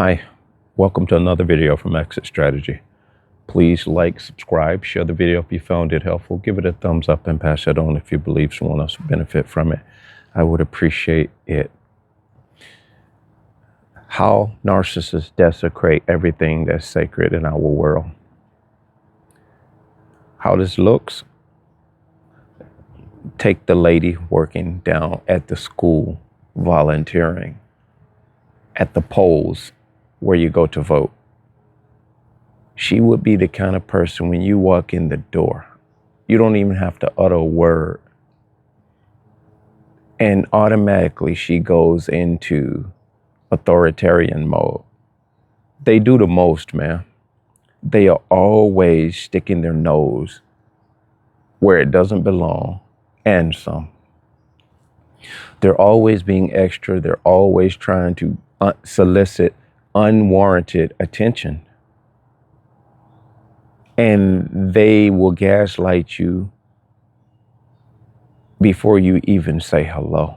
Hi, welcome to another video from Exit Strategy. Please like, subscribe, share the video if you found it helpful. Give it a thumbs up and pass it on if you believe someone else will benefit from it. I would appreciate it. How narcissists desecrate everything that's sacred in our world. How this looks? Take the lady working down at the school, volunteering, at the polls where you go to vote. She would be the kind of person when you walk in the door, you don't even have to utter a word. And automatically she goes into authoritarian mode. They do the most, man. They are always sticking their nose where it doesn't belong and some. They're always being extra. They're always trying to solicit unwarranted attention. And they will gaslight you before you even say hello.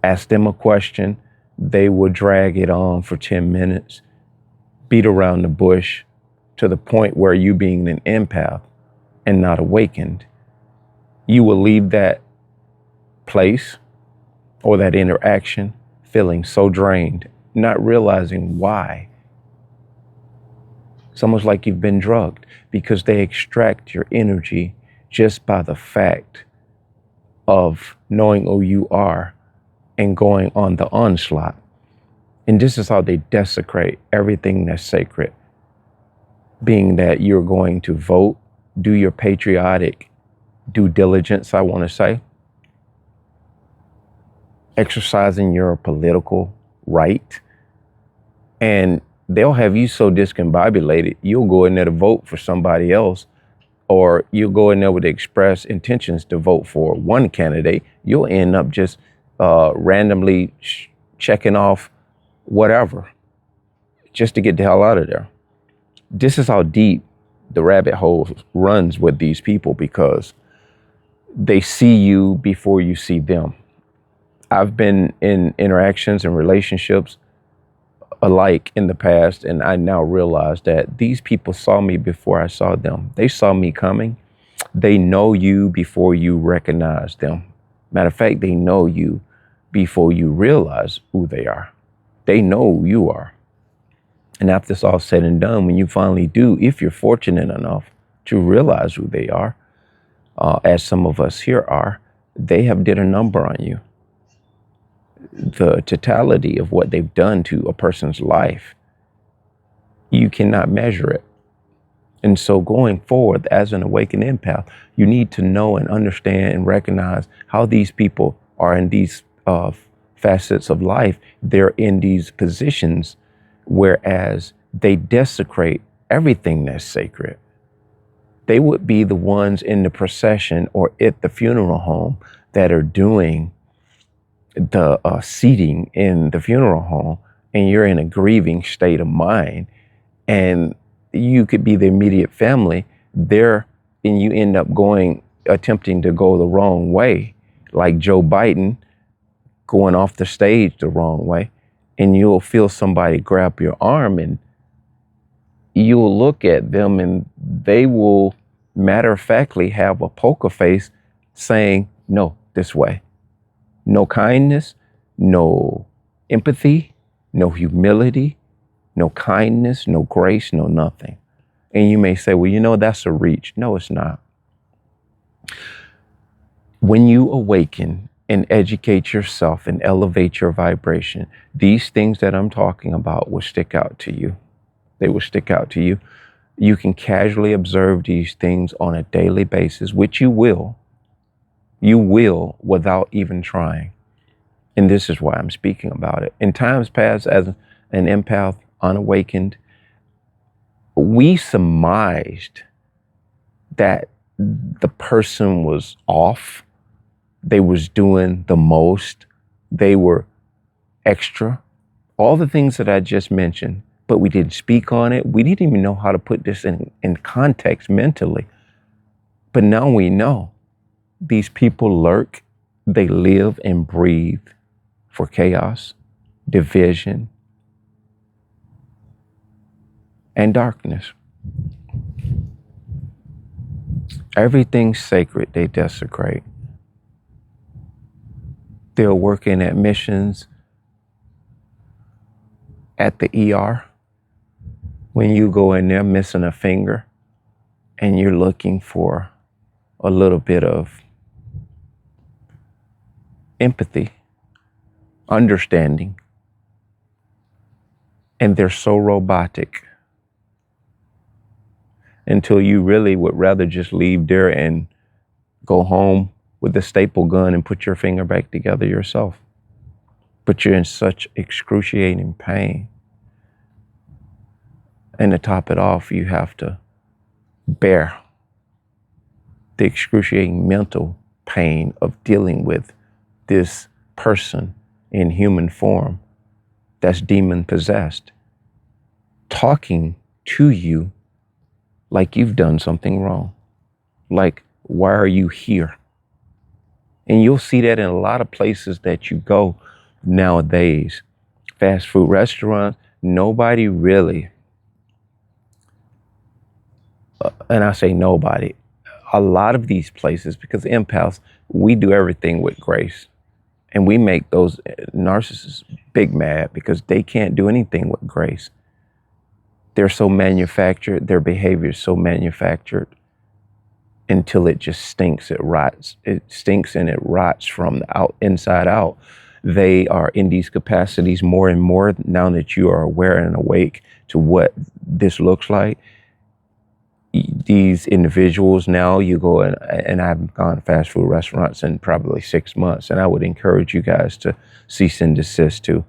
Ask them a question, they will drag it on for 10 minutes, beat around the bush to the point where you being an empath and not awakened, you will leave that place or that interaction feeling so drained, not realizing why. It's almost like you've been drugged because they extract your energy just by the fact of knowing who you are and going on the onslaught. And this is how they desecrate everything that's sacred, being that you're going to vote, do your patriotic due diligence, I want to say, exercising your political right. And they'll have you so discombobulated, you'll go in there to vote for somebody else, or you'll go in there with express intentions to vote for one candidate. You'll end up just randomly checking off whatever, just to get the hell out of there. This is how deep the rabbit hole runs with these people, because they see you before you see them. I've been in interactions and relationships alike in the past, and I now realize that these people saw me before I saw them. They saw me coming. They know you before you recognize them. Matter of fact, they know you before you realize who they are. They know who you are. And after it's all said and done, when you finally do, if you're fortunate enough to realize who they are, as some of us here are, they have did a number on you. The totality of what they've done to a person's life, you cannot measure it. And so going forward as an awakened empath, you need to know and understand and recognize how these people are in these facets of life. They're in these positions, whereas they desecrate everything that's sacred. They would be the ones in the procession or at the funeral home that are doing the seating in the funeral home, and you're in a grieving state of mind, and you could be the immediate family there, and you end up attempting to go the wrong way, like Joe Biden going off the stage the wrong way, and you'll feel somebody grab your arm, and you'll look at them, and they will matter-of-factly have a poker face saying, no, this way. No kindness, no empathy, no humility, no kindness, no grace, no nothing. And you may say, well, you know, that's a reach. No, it's not. When you awaken and educate yourself and elevate your vibration, these things that I'm talking about will stick out to you. They will stick out to you. You can casually observe these things on a daily basis, which you will. You will without even trying. And this is why I'm speaking about it. In times past, as an empath, unawakened, we surmised that the person was off. They was doing the most. They were extra. All the things that I just mentioned, but we didn't speak on it. We didn't even know how to put this in context mentally. But now we know. These people lurk, they live and breathe for chaos, division, and darkness. Everything sacred, they desecrate. They're working at missions at the ER. When you go in there missing a finger and you're looking for a little bit of empathy, understanding, and they're so robotic until you really would rather just leave there and go home with the staple gun and put your finger back together yourself. But you're in such excruciating pain. And to top it off, you have to bear the excruciating mental pain of dealing with this person in human form that's demon possessed, talking to you like you've done something wrong. Like, why are you here? And you'll see that in a lot of places that you go nowadays. Fast food restaurants, nobody really, and I say nobody, a lot of these places, because Impulse, we do everything with grace. And we make those narcissists big mad because they can't do anything with grace. They're so manufactured, their behavior is so manufactured until it just stinks, it rots. It stinks and it rots from the inside out. They are in these capacities more and more now that you are aware and awake to what this looks like. These individuals now, you go and I've gone to fast food restaurants in probably 6 months, and I would encourage you guys to cease and desist too.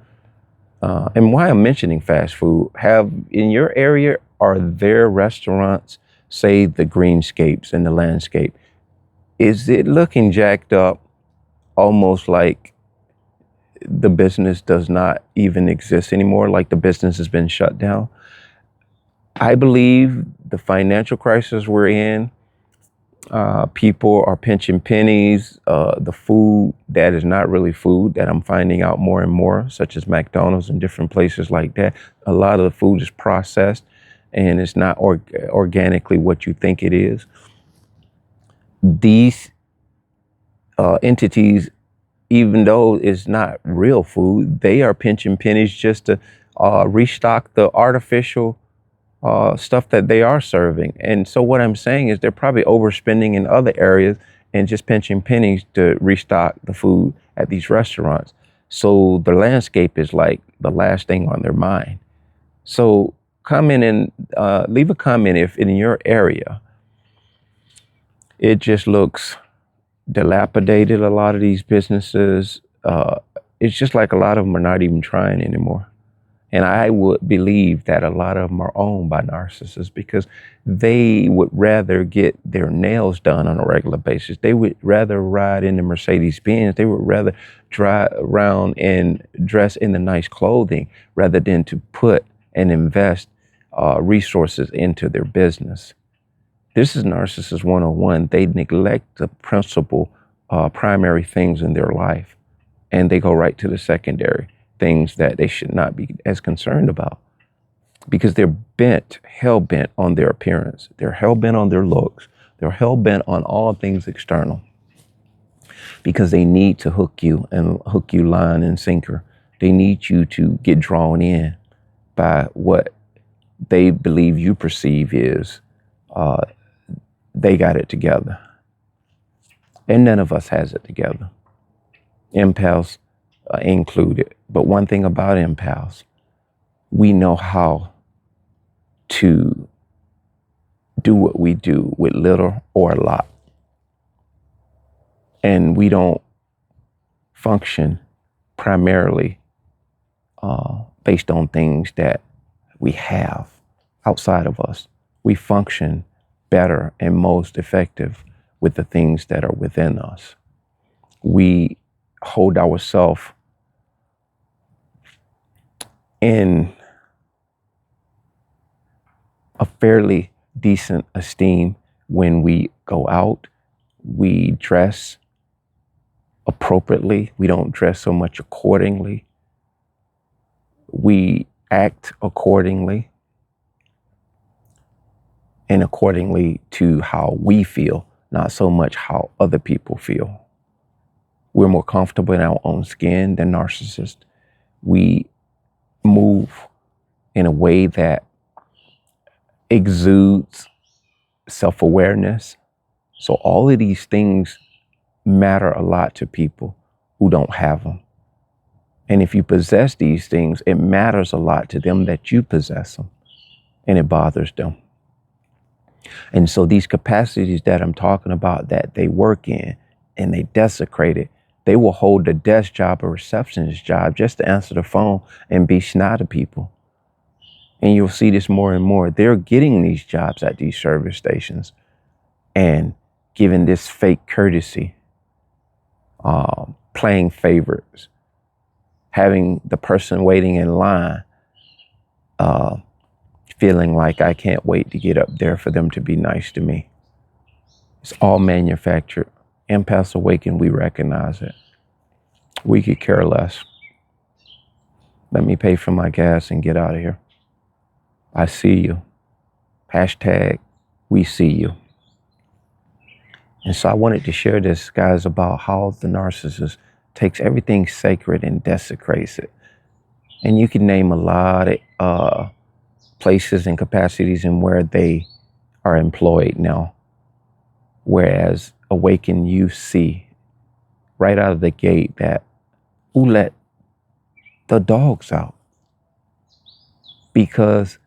And why I'm mentioning fast food, have in your area, are there restaurants, say the greenscapes and the landscape, is it looking jacked up, almost like the business does not even exist anymore, like the business has been shut down? I believe the financial crisis we're in, people are pinching pennies. The food that is not really food, that I'm finding out more and more, such as McDonald's and different places like that, a lot of the food is processed and it's not organically what you think it is. These entities, even though it's not real food, they are pinching pennies just to restock the artificial stuff that they are serving. And so what I'm saying is they're probably overspending in other areas and just pinching pennies to restock the food at these restaurants. So the landscape is like the last thing on their mind. So comment and leave a comment if in your area it just looks dilapidated. A lot of these businesses, it's just like a lot of them are not even trying anymore. And I would believe that a lot of them are owned by narcissists because they would rather get their nails done on a regular basis. They would rather ride in the Mercedes Benz. They would rather drive around and dress in the nice clothing rather than to put and invest resources into their business. This is Narcissist 101. They neglect the principal primary things in their life, and they go right to the secondary things that they should not be as concerned about because they're hell-bent on their appearance. They're hell-bent on their looks. They're hell-bent on all things external because they need to hook you line and sinker. They need you to get drawn in by what they believe you perceive is they got it together. And none of us has it together. Impulse included. But one thing about Impulse, we know how to do what we do with little or a lot. And we don't function primarily based on things that we have outside of us. We function better and most effective with the things that are within us. We hold ourselves in a fairly decent esteem when we go out. We dress appropriately. We don't dress so much accordingly. We act accordingly. and accordingly to how we feel, not so much how other people feel. We're more comfortable in our own skin than narcissists. We move in a way that exudes self-awareness. So all of these things matter a lot to people who don't have them. And if you possess these things, it matters a lot to them that you possess them, and it bothers them. And so these capacities that I'm talking about that they work in and they desecrate it, they will hold a desk job, a receptionist job, just to answer the phone and be snide to people. And you'll see this more and more. They're getting these jobs at these service stations and giving this fake courtesy, playing favorites, having the person waiting in line feeling like I can't wait to get up there for them to be nice to me. It's all manufactured. Empaths awaken, we recognize it. We could care less. Let me pay for my gas and get out of here. I see you. Hashtag, we see you. And so I wanted to share this, guys, about how the narcissist takes everything sacred and desecrates it. And you can name a lot of places and capacities in where they are employed now. Whereas Awaken, you see right out of the gate that who let the dogs out? Because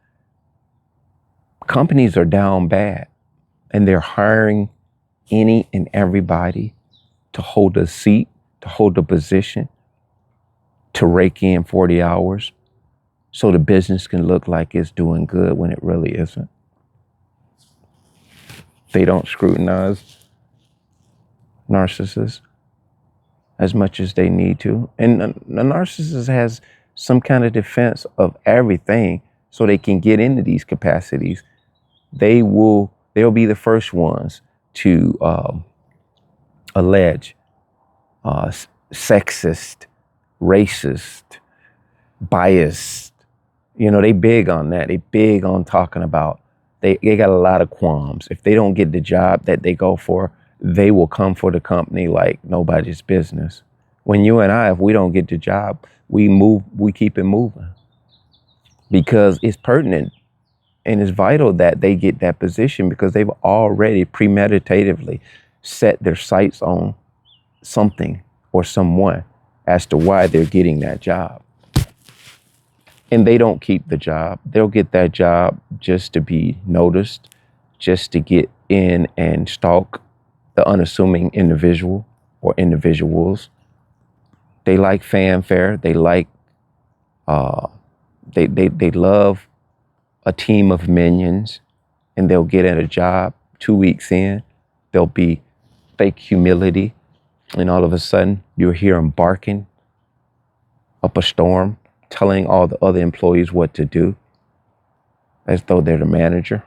companies are down bad and they're hiring any and everybody to hold a seat, to hold a position, to rake in 40 hours so the business can look like it's doing good when it really isn't. They don't scrutinize narcissists as much as they need to. And the narcissist has some kind of defense of everything so they can get into these capacities. They'll be the first ones to allege sexist, racist, biased. You know, they big on that. They big on talking about, they got a lot of qualms. If they don't get the job that they go for, they will come for the company like nobody's business. When you and I, if we don't get the job, we keep it moving because it's pertinent and it's vital that they get that position because they've already premeditatively set their sights on something or someone as to why they're getting that job. And they don't keep the job. They'll get that job just to be noticed, just to get in and stalk the unassuming individual or individuals. They like fanfare. They like, they love a team of minions, and they'll get at a job 2 weeks in. There'll be fake humility, and all of a sudden you'll hear them barking up a storm, telling all the other employees what to do, as though they're the manager.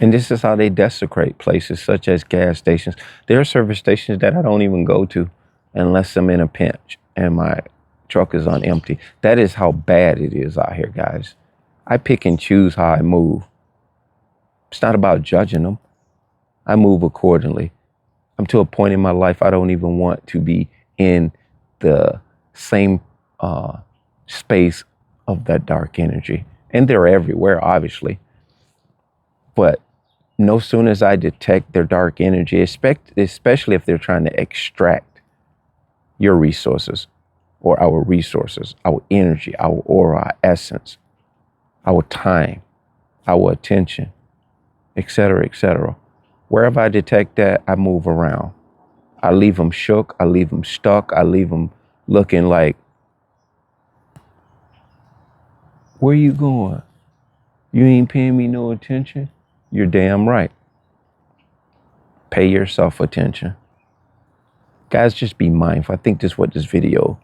And this is how they desecrate places such as gas stations. There are service stations that I don't even go to unless I'm in a pinch and my truck is on empty. That is how bad it is out here, guys. I pick and choose how I move. It's not about judging them. I move accordingly. I'm to a point in my life I don't even want to be in the same space of that dark energy. And they're everywhere, obviously. But no sooner as I detect their dark energy, especially if they're trying to extract your resources or our resources, our energy, our aura, our essence, our time, our attention, etc., etc. Wherever I detect that, I move around. I leave them shook. I leave them stuck. I leave them looking like, where you going? You ain't paying me no attention? You're damn right. Pay yourself attention. Guys, just be mindful. I think this is what this video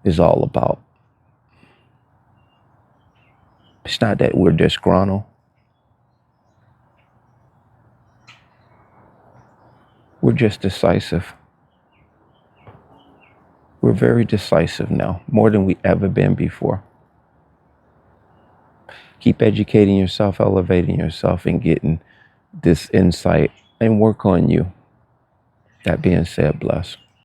is all about. It's not that we're disgruntled. We're just decisive. We're very decisive now, more than we ever been before. Keep educating yourself, elevating yourself, and getting this insight, and work on you. That being said, bless.